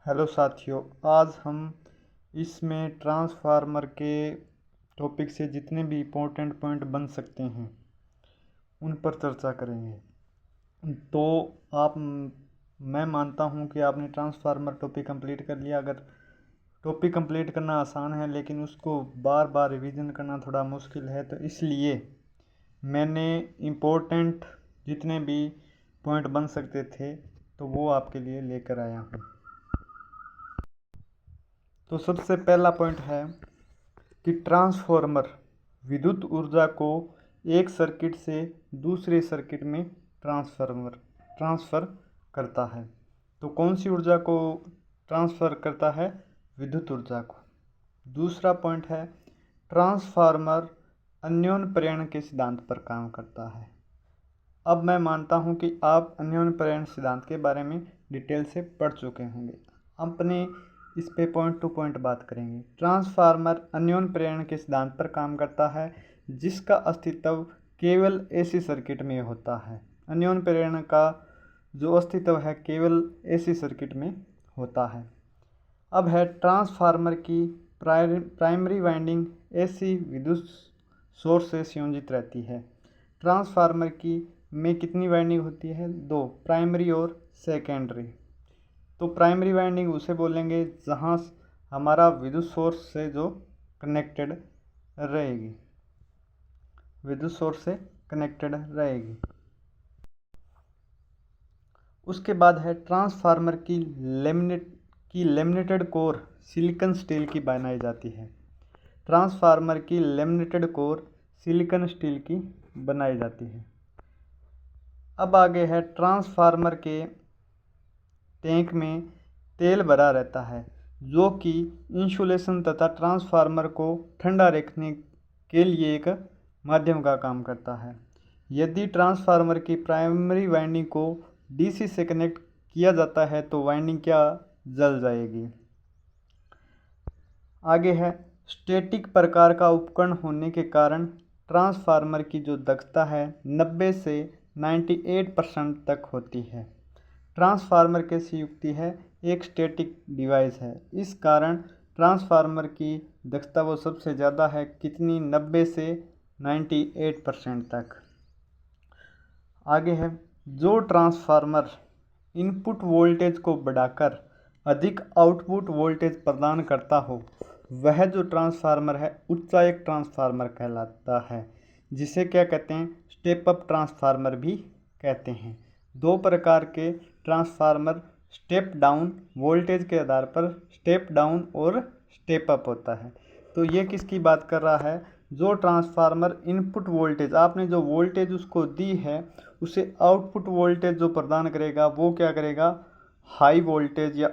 Hello साथियों, आज हम इसमें ट्रांसफार्मर के टॉपिक से जितने भी इम्पोर्टेंट पॉइंट बन सकते हैं उन पर चर्चा करेंगे। तो आप मैं मानता हूं कि आपने ट्रांसफार्मर टॉपिक कंप्लीट कर लिया। अगर टॉपिक कंप्लीट करना आसान है लेकिन उसको बार बार रिवीजन करना थोड़ा मुश्किल है, तो इसलिए मैंने इम्पोर्टेंट जितने भी पॉइंट बन सकते थे तो वो आपके लिए लेकर आया हूँ। तो सबसे पहला पॉइंट है कि ट्रांसफॉर्मर विद्युत ऊर्जा को एक सर्किट से दूसरे सर्किट में ट्रांसफ़र करता है। तो कौन सी ऊर्जा को ट्रांसफ़र करता है? विद्युत ऊर्जा को। दूसरा पॉइंट है ट्रांसफार्मर अन्योन्य प्रेरण के सिद्धांत पर काम करता है। अब मैं मानता हूं कि आप अन्योन्य प्रेरण सिद्धांत के बारे में डिटेल से पढ़ चुके होंगे। अपने इस पे पॉइंट टू पॉइंट बात करेंगे। ट्रांसफार्मर अन्योन्य प्रेरण के सिद्धांत पर काम करता है जिसका अस्तित्व केवल एसी सर्किट में होता है। अन्योन्य प्रेरण का जो अस्तित्व है केवल एसी सर्किट में होता है। अब है ट्रांसफार्मर की प्राइमरी वाइंडिंग एसी विद्युत सोर्स से संयोजित रहती है। ट्रांसफार्मर की में कितनी वाइंडिंग होती है? दो, प्राइमरी और सेकेंडरी। तो प्राइमरी वाइंडिंग उसे बोलेंगे जहाँ हमारा विद्युत सोर्स से जो कनेक्टेड रहेगी, विद्युत सोर्स से कनेक्टेड रहेगी। उसके बाद है ट्रांसफार्मर की लेमिनेटेड कोर सिलिकॉन स्टील की बनाई जाती है। ट्रांसफार्मर की लेमिनेटेड कोर सिलिकॉन स्टील की बनाई जाती है। अब आगे है ट्रांसफार्मर के टैंक में तेल भरा रहता है जो कि इंसुलेशन तथा ट्रांसफार्मर को ठंडा रखने के लिए एक माध्यम का काम करता है। यदि ट्रांसफार्मर की प्राइमरी वाइंडिंग को डीसी से कनेक्ट किया जाता है तो वाइंडिंग क्या जल जाएगी। आगे है स्टैटिक प्रकार का उपकरण होने के कारण ट्रांसफार्मर की जो दक्षता है 90 से 98% तक होती है। ट्रांसफार्मर कैसी युक्ति है? एक स्टैटिक डिवाइस है, इस कारण ट्रांसफार्मर की दक्षता वो सबसे ज़्यादा है, कितनी? 90 से 98% तक। आगे है जो ट्रांसफार्मर इनपुट वोल्टेज को बढ़ाकर अधिक आउटपुट वोल्टेज प्रदान करता हो वह जो ट्रांसफार्मर है उच्चायक ट्रांसफार्मर कहलाता है, जिसे क्या कहते हैं? स्टेप अप ट्रांसफार्मर भी कहते हैं। दो प्रकार के ट्रांसफार्मर स्टेप डाउन वोल्टेज के आधार पर स्टेप डाउन और स्टेप अप होता है। तो ये किसकी बात कर रहा है? जो ट्रांसफार्मर इनपुट वोल्टेज आपने जो वोल्टेज उसको दी है उसे आउटपुट वोल्टेज जो प्रदान करेगा वो क्या करेगा? हाई वोल्टेज या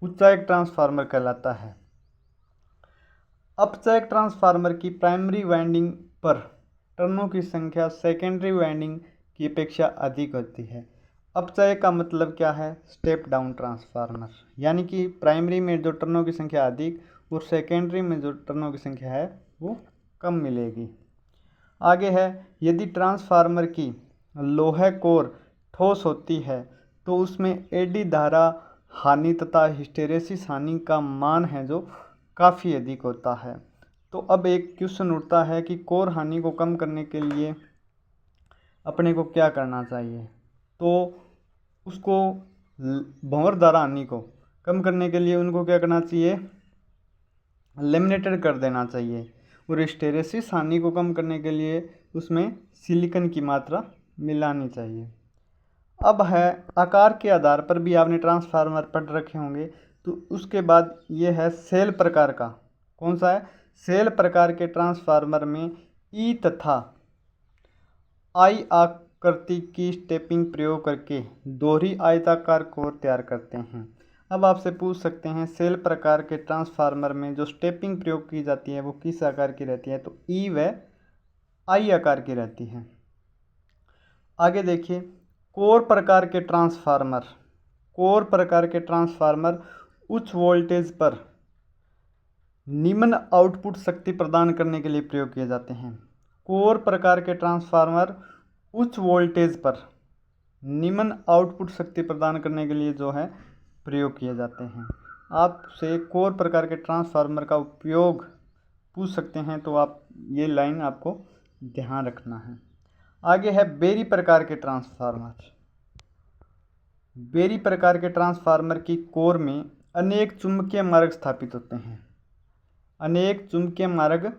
उच्चायक ट्रांसफार्मर कहलाता है। अपचायक ट्रांसफार्मर की प्राइमरी वाइंडिंग पर टर्नों की संख्या सेकेंडरी वाइंडिंग की अपेक्षा अधिक होती है। अपचायक का मतलब क्या है? स्टेप डाउन ट्रांसफार्मर, यानी कि प्राइमरी में जो टर्नों की संख्या अधिक और सेकेंडरी में जो टर्नों की संख्या है वो कम मिलेगी। आगे है यदि ट्रांसफार्मर की लोहे कोर ठोस होती है तो उसमें एडी धारा हानि तथा हिस्टैरिसीस हानि का मान है जो काफ़ी अधिक होता है। तो अब एक क्वेश्चन उठता है कि कोर हानि को कम करने के लिए अपने को क्या करना चाहिए? तो उसको भंवर धारा हानि को कम करने के लिए उनको क्या करना चाहिए? लेमिनेटेड कर देना चाहिए। और हिस्टैरिसीस हानि को कम करने के लिए उसमें सिलिकॉन की मात्रा मिलानी चाहिए। अब है आकार के आधार पर भी आपने ट्रांसफार्मर पढ़ रखे होंगे। तो उसके बाद ये है सेल प्रकार का। कौन सा है? सेल प्रकार के ट्रांसफार्मर में ई तथा आई आकृति की स्टेपिंग प्रयोग करके दोहरी आयताकार कोर तैयार करते हैं। अब आपसे पूछ सकते हैं सेल प्रकार के ट्रांसफार्मर में जो स्टेपिंग प्रयोग की जाती है वो किस आकार की रहती है? तो ई व आई आकार की रहती है। आगे देखिए कोर प्रकार के ट्रांसफार्मर उच्च वोल्टेज पर निम्न आउटपुट शक्ति प्रदान करने के लिए प्रयोग किए जाते हैं। कोर प्रकार के ट्रांसफार्मर उच्च वोल्टेज पर निम्न आउटपुट शक्ति प्रदान करने के लिए जो है प्रयोग किए जाते हैं। आपसे कोर प्रकार के ट्रांसफार्मर का उपयोग पूछ सकते हैं, तो आप ये लाइन आपको ध्यान रखना है। आगे है बेरी प्रकार के ट्रांसफार्मर। बेरी प्रकार के ट्रांसफार्मर की कोर में अनेक चुंबकीय मार्ग स्थापित होते हैं। अनेक चुंबकीय मार्ग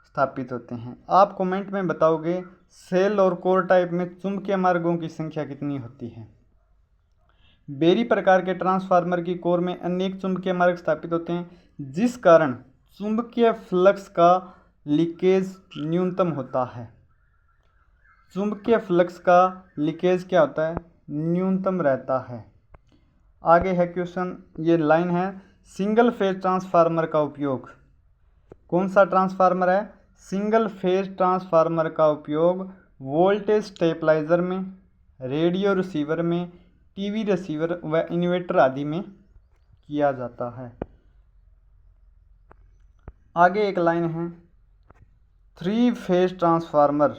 स्थापित होते हैं। आप कमेंट में बताओगे सेल और कोर टाइप में चुंबकीय मार्गों की संख्या कितनी होती है। बेरी प्रकार के ट्रांसफार्मर की कोर में अनेक चुंबकीय मार्ग स्थापित होते हैं, जिस कारण चुंबकीय फ्लक्स का लीकेज न्यूनतम होता है। चुंबकीय फ्लक्स का लीकेज क्या होता है, न्यूनतम रहता है। आगे है क्वेश्चन, ये लाइन है, सिंगल फेज ट्रांसफार्मर का उपयोग। कौन सा ट्रांसफार्मर है, सिंगल फेज ट्रांसफार्मर का उपयोग वोल्टेज स्टेबलाइजर में, रेडियो रिसीवर में, टीवी रिसीवर व इन्वर्टर आदि में किया जाता है। आगे एक लाइन है, 3 फेज ट्रांसफार्मर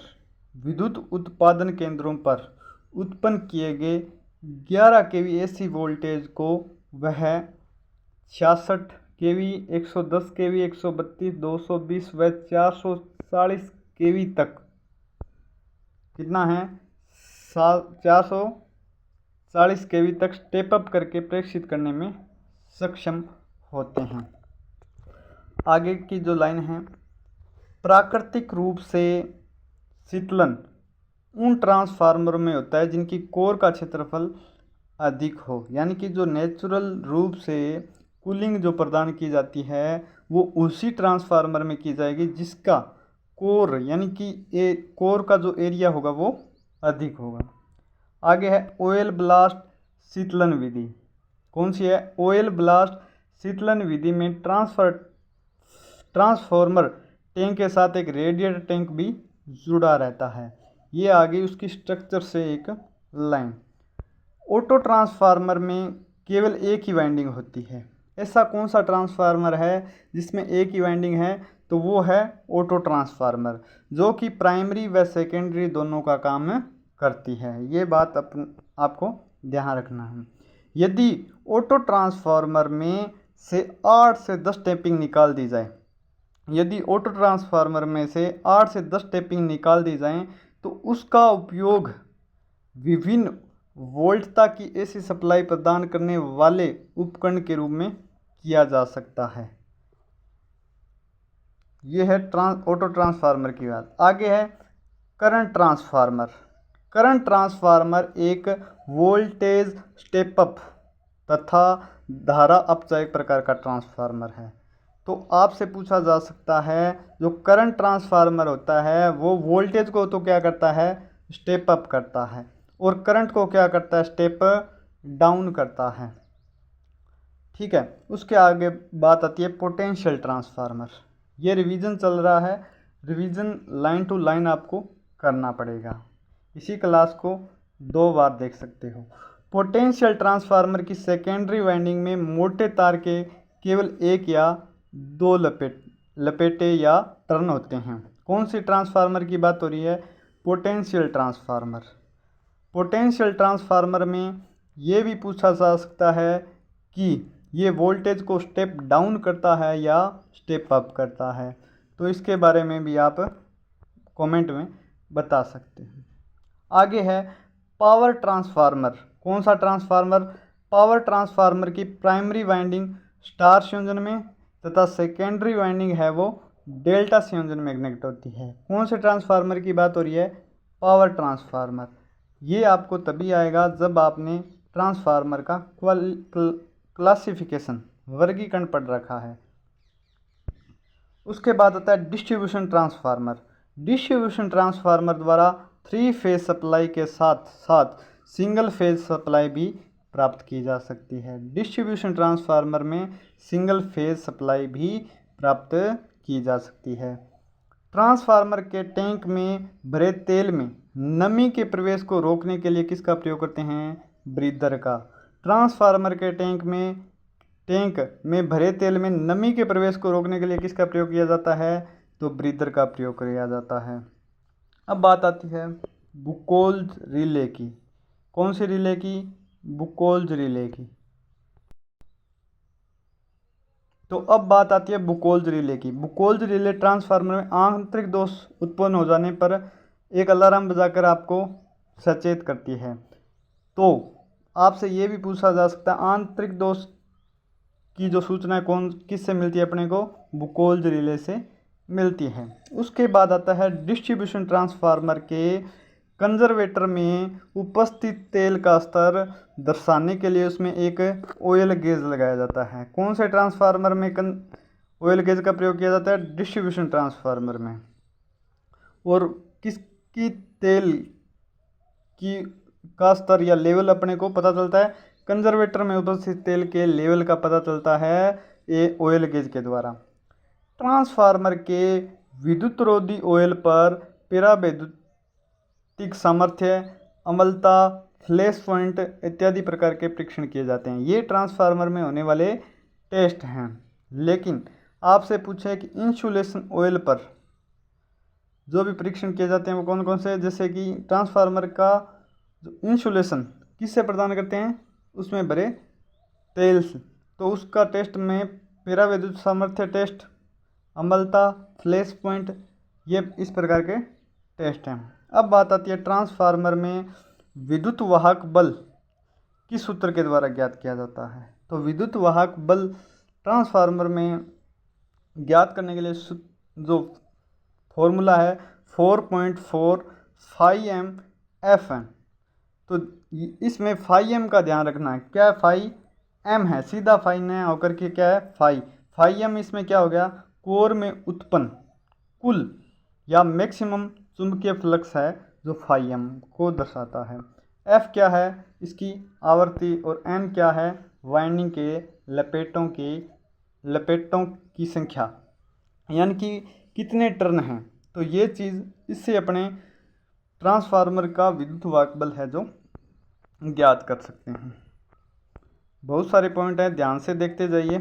विद्युत उत्पादन केंद्रों पर उत्पन्न किए गए 11 केवी एसी वोल्टेज को वह 66 केवी, 110 केवी, 132, 220 व 440 केवी तक कितना है 440 केवी तक स्टेप अप करके प्रेषित करने में सक्षम होते हैं। आगे की जो लाइन है, प्राकृतिक रूप से शीतलन उन ट्रांसफार्मरों में होता है जिनकी कोर का क्षेत्रफल अधिक हो, यानी कि जो नेचुरल रूप से कूलिंग जो प्रदान की जाती है वो उसी ट्रांसफार्मर में की जाएगी जिसका कोर यानी कि कोर का जो एरिया होगा वो अधिक होगा। आगे है ऑयल ब्लास्ट शीतलन विधि। कौन सी है, ऑयल ब्लास्ट शीतलन विधि में ट्रांसफार्मर टैंक के साथ एक रेडिएटर टैंक भी जुड़ा रहता है। ये आ गई उसकी स्ट्रक्चर से एक लाइन। ऑटो ट्रांसफार्मर में केवल एक ही वाइंडिंग होती है। ऐसा कौन सा ट्रांसफार्मर है जिसमें एक ही वाइंडिंग है, तो वो है ऑटो ट्रांसफार्मर, जो कि प्राइमरी व सेकेंडरी दोनों का काम करती है। ये बात आपको ध्यान रखना है। यदि ऑटो ट्रांसफार्मर में से 8 से 10 टैपिंग निकाल दी जाए, यदि ऑटो ट्रांसफार्मर में से 8 से 10 टैपिंग निकाल दी जाए तो उसका उपयोग विभिन्न वोल्टता की ऐसी सप्लाई प्रदान करने वाले उपकरण के रूप में किया जा सकता है। यह है ऑटो ट्रांसफार्मर की बात। आगे है करंट ट्रांसफार्मर। करंट ट्रांसफार्मर एक वोल्टेज स्टेप अप तथा धारा अपचय प्रकार का ट्रांसफार्मर है। तो आपसे पूछा जा सकता है जो करंट ट्रांसफार्मर होता है वो वोल्टेज को तो क्या करता है, स्टेप अप करता है, और करंट को क्या करता है, स्टेप डाउन करता है। ठीक है, उसके आगे बात आती है पोटेंशियल ट्रांसफार्मर। ये रिवीजन चल रहा है, रिवीजन लाइन टू लाइन आपको करना पड़ेगा। इसी क्लास को 2 बार देख सकते हो। पोटेंशियल ट्रांसफार्मर की सेकेंडरी वाइंडिंग में मोटे तार के केवल एक या 2 लपेटे या टर्न होते हैं। कौन सी ट्रांसफार्मर की बात हो रही है, पोटेंशियल ट्रांसफार्मर। पोटेंशियल ट्रांसफार्मर में ये भी पूछा जा सकता है कि ये वोल्टेज को स्टेप डाउन करता है या स्टेप अप करता है, तो इसके बारे में भी आप कमेंट में बता सकते हैं। आगे है पावर ट्रांसफार्मर। कौन सा ट्रांसफार्मर, पावर ट्रांसफार्मर की प्राइमरी वाइंडिंग स्टार संयोजन में तथा सेकेंडरी वाइंडिंग है वो डेल्टा संयोजन में कनेक्ट होती है। कौन से ट्रांसफार्मर की बात हो रही है, पावर ट्रांसफार्मर। ये आपको तभी आएगा जब आपने ट्रांसफार्मर का क्लासिफिकेशन वर्गीकरण पढ़ रखा है। उसके बाद आता है डिस्ट्रीब्यूशन ट्रांसफार्मर। डिस्ट्रीब्यूशन ट्रांसफार्मर द्वारा 3 फेज सप्लाई के साथ साथ सिंगल फेज सप्लाई भी प्राप्त की जा सकती है। डिस्ट्रीब्यूशन ट्रांसफार्मर में सिंगल फेज सप्लाई भी प्राप्त की जा सकती है। ट्रांसफार्मर के टैंक में भरे तेल में नमी के प्रवेश को रोकने के लिए किसका प्रयोग करते हैं, ब्रीदर का। ट्रांसफार्मर के टैंक में भरे तेल में नमी के प्रवेश को रोकने के लिए किसका प्रयोग किया जाता है, तो ब्रीदर का प्रयोग किया जाता है। अब बात आती है बुकोल्ज रिले की। कौन सी रिले की, बुकोल्ज रिले की। तो अब बात आती है बुकोल्ज रिले की। बुकोल्ज रिले ट्रांसफार्मर में आंतरिक दोष उत्पन्न हो जाने पर एक अलार्म बजाकर आपको सचेत करती है। तो आपसे ये भी पूछा जा सकता है आंतरिक दोष की जो सूचना कौन किससे मिलती है अपने को, बुकोल्ज रिले से मिलती है। उसके बाद आता है डिस्ट्रीब्यूशन ट्रांसफार्मर के कंजर्वेटर में उपस्थित तेल का स्तर दर्शाने के लिए उसमें एक ऑयल गेज लगाया जाता है। कौन से ट्रांसफार्मर में ऑयल गेज का प्रयोग किया जाता है? डिस्ट्रीब्यूशन ट्रांसफार्मर में। और किसकी तेल की का स्तर या लेवल अपने को पता चलता है? कंजर्वेटर में उपस्थित तेल के लेवल का पता चलता है ये ऑयल गेज के द्वारा। ट्रांसफार्मर के विद्युतरोधी ऑयल पर परावैद्युतिक सामर्थ्य, अम्लता, फ्लैश पॉइंट इत्यादि प्रकार के परीक्षण किए जाते हैं। ये ट्रांसफार्मर में होने वाले टेस्ट हैं। लेकिन आपसे पूछे कि इंसुलेशन ऑयल पर जो भी परीक्षण किए जाते हैं वो कौन कौन से? जैसे कि ट्रांसफार्मर का जो इंसुलेशन किससे प्रदान करते हैं? उसमें भरे तेल से। तो उसका टेस्ट में परावैद्युत सामर्थ्य टेस्ट, अम्लता, फ्लैश पॉइंट, ये इस प्रकार के टेस्ट हैं। अब बात आती है ट्रांसफार्मर में विद्युत वाहक बल किस सूत्र के द्वारा ज्ञात किया जाता है? तो विद्युत वाहक बल ट्रांसफार्मर में ज्ञात करने के लिए जो फॉर्मूला है 4.4 फाई एम एफ है। तो इसमें फाई एम का ध्यान रखना है। क्या फाई एम है? सीधा फाई न होकर के क्या है? फाई एम इसमें क्या हो गया? कोर में उत्पन्न कुल या मैक्सिमम चुंबकीय फ्लक्स है जो फाई एम को दर्शाता है। एफ क्या है? इसकी आवृत्ति। और एन क्या है? वाइंडिंग के लपेटों की संख्या, यानी कि कितने टर्न हैं। तो ये चीज़ इससे अपने ट्रांसफार्मर का विद्युत वाहक बल है जो ज्ञात कर सकते हैं। बहुत सारे पॉइंट हैं, ध्यान से देखते जाइए।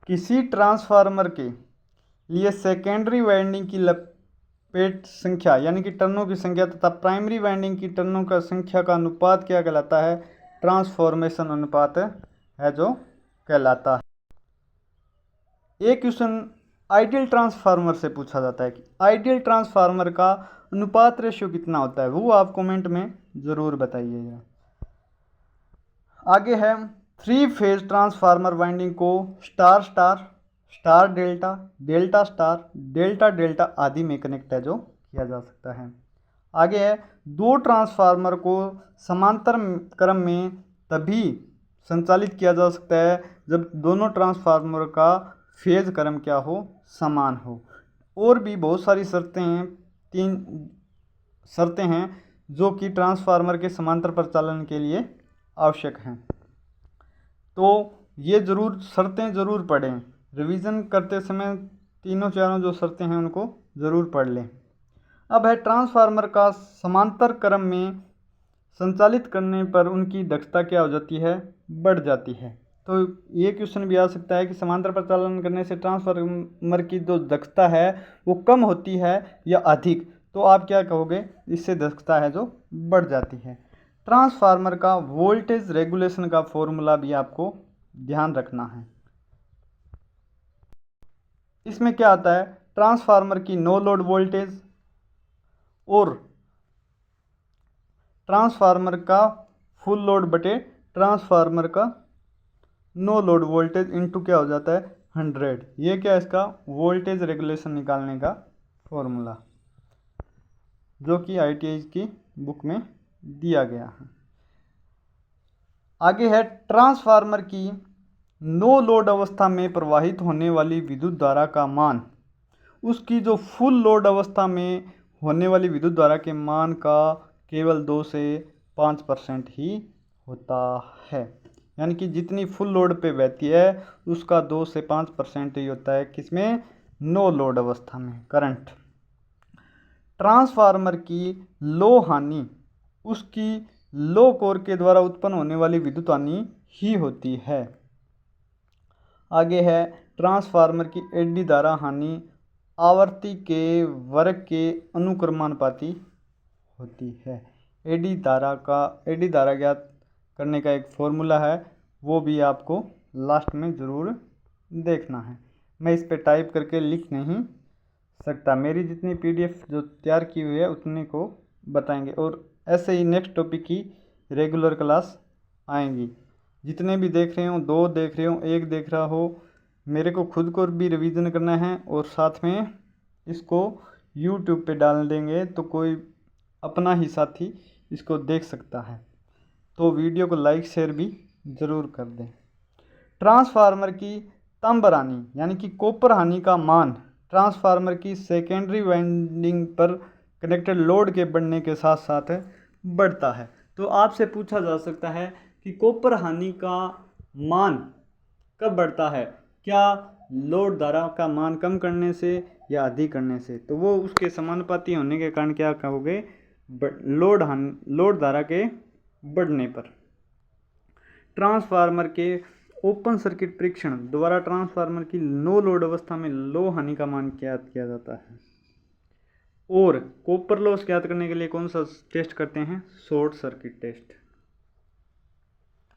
किसी ट्रांसफार्मर के लिए सेकेंडरी वाइंडिंग की लपेट संख्या यानी कि टर्नों की संख्या तथा प्राइमरी वाइंडिंग की टर्नों का संख्या का अनुपात क्या कहलाता है? ट्रांसफॉर्मेशन अनुपात है जो कहलाता है। एक क्वेश्चन आइडियल ट्रांसफार्मर से पूछा जाता है कि आइडियल ट्रांसफार्मर का अनुपात रेशियो कितना होता है, वो आप कमेंट में ज़रूर बताइएगा। आगे है 3 फेज ट्रांसफार्मर वाइंडिंग को star star, star delta, delta star, delta delta आदि में कनेक्ट है जो किया जा सकता है। आगे है 2 ट्रांसफार्मर को समांतर क्रम में तभी संचालित किया जा सकता है जब दोनों ट्रांसफार्मर का फेज क्रम क्या हो? समान हो। और भी बहुत सारी शर्तें हैं, 3 शर्तें हैं जो कि ट्रांसफार्मर के समांतर प्रचालन के लिए आवश्यक हैं। तो ये शर्तें ज़रूर पढ़ें, रिवीजन करते समय तीनों चारों जो शर्तें हैं उनको ज़रूर पढ़ लें। अब है ट्रांसफार्मर का समांतर क्रम में संचालित करने पर उनकी दक्षता क्या हो जाती है? बढ़ जाती है। तो ये क्वेश्चन भी आ सकता है कि समांतर प्रचालन करने से ट्रांसफार्मर की जो दक्षता है वो कम होती है या अधिक? तो आप क्या कहोगे? इससे दक्षता है जो बढ़ जाती है। ट्रांसफार्मर का वोल्टेज रेगुलेशन का फॉर्मूला भी आपको ध्यान रखना है। इसमें क्या आता है? ट्रांसफार्मर की नो लोड वोल्टेज और ट्रांसफार्मर का फुल लोड बटे ट्रांसफार्मर का नो लोड वोल्टेज इनटू क्या हो जाता है? 100। ये क्या है? इसका वोल्टेज रेगुलेशन निकालने का फॉर्मूला जो कि ITI की बुक में दिया गया है। आगे है ट्रांसफार्मर की नो लोड अवस्था में प्रवाहित होने वाली विद्युत धारा का मान उसकी जो फुल लोड अवस्था में होने वाली विद्युत धारा के मान का केवल 2 से 5% ही होता है। यानी कि जितनी फुल लोड पे बहती है उसका 2 से 5% ही होता है। किसमें? नो लोड अवस्था में करंट। ट्रांसफार्मर की लो हानि उसकी लो कोर के द्वारा उत्पन्न होने वाली विद्युत हानि ही होती है। आगे है ट्रांसफार्मर की एडी धारा हानि आवर्ती के वर्ग के अनुक्रमानुपाती होती है। एडी धारा ज्ञात करने का एक फॉर्मूला है, वो भी आपको लास्ट में ज़रूर देखना है। मैं इस पे टाइप करके लिख नहीं सकता, मेरी जितनी PDF जो तैयार की हुई है उतने को बताएंगे। और ऐसे ही नेक्स्ट टॉपिक की रेगुलर क्लास आएंगी। जितने भी देख रहे हो, 2 देख रहे हो, 1 देख रहा हो, मेरे को खुद को भी रिवीजन करना है और साथ में इसको YouTube पे डाल देंगे तो कोई अपना ही साथी इसको देख सकता है। तो वीडियो को लाइक शेयर भी ज़रूर कर दें। ट्रांसफार्मर की तांबर हानि यानी कि कॉपर हानि का मान ट्रांसफार्मर की सेकेंडरी वाइंडिंग पर कनेक्टेड लोड के बढ़ने के साथ साथ बढ़ता है। तो आपसे पूछा जा सकता है कि कॉपर हानि का मान कब बढ़ता है, क्या लोड धारा का मान कम करने से या अधिक करने से? तो वो उसके समानुपाती होने के कारण क्या कहोगे, लोड धारा के बढ़ने पर। ट्रांसफार्मर के ओपन सर्किट परीक्षण द्वारा ट्रांसफार्मर की नो लोड अवस्था में लो हानि का मान ज्ञात किया जाता है। और कॉपर लॉस ज्ञात करने के लिए कौन सा टेस्ट करते हैं, शॉर्ट सर्किट टेस्ट।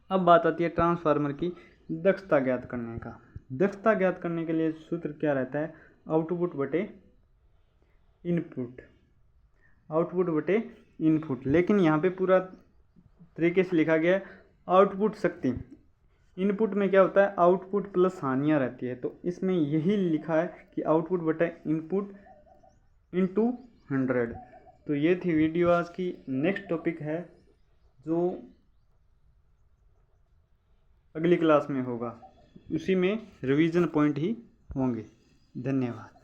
अब बात आती है ट्रांसफार्मर की दक्षता ज्ञात करने का। दक्षता ज्ञात करने के लिए सूत्र क्या रहता है, आउटपुट बटे इनपुट, आउटपुट बटे इनपुट। लेकिन यहाँ पे पूरा तरीके से लिखा गया है आउटपुट शक्ति। इनपुट में क्या होता है, आउटपुट प्लस हानियाँ रहती है, तो इसमें यही लिखा है कि आउटपुट बटा इनपुट इंटू 100। तो ये थी वीडियो आज की। नेक्स्ट टॉपिक है जो अगली क्लास में होगा, उसी में रिवीजन पॉइंट ही होंगे। धन्यवाद।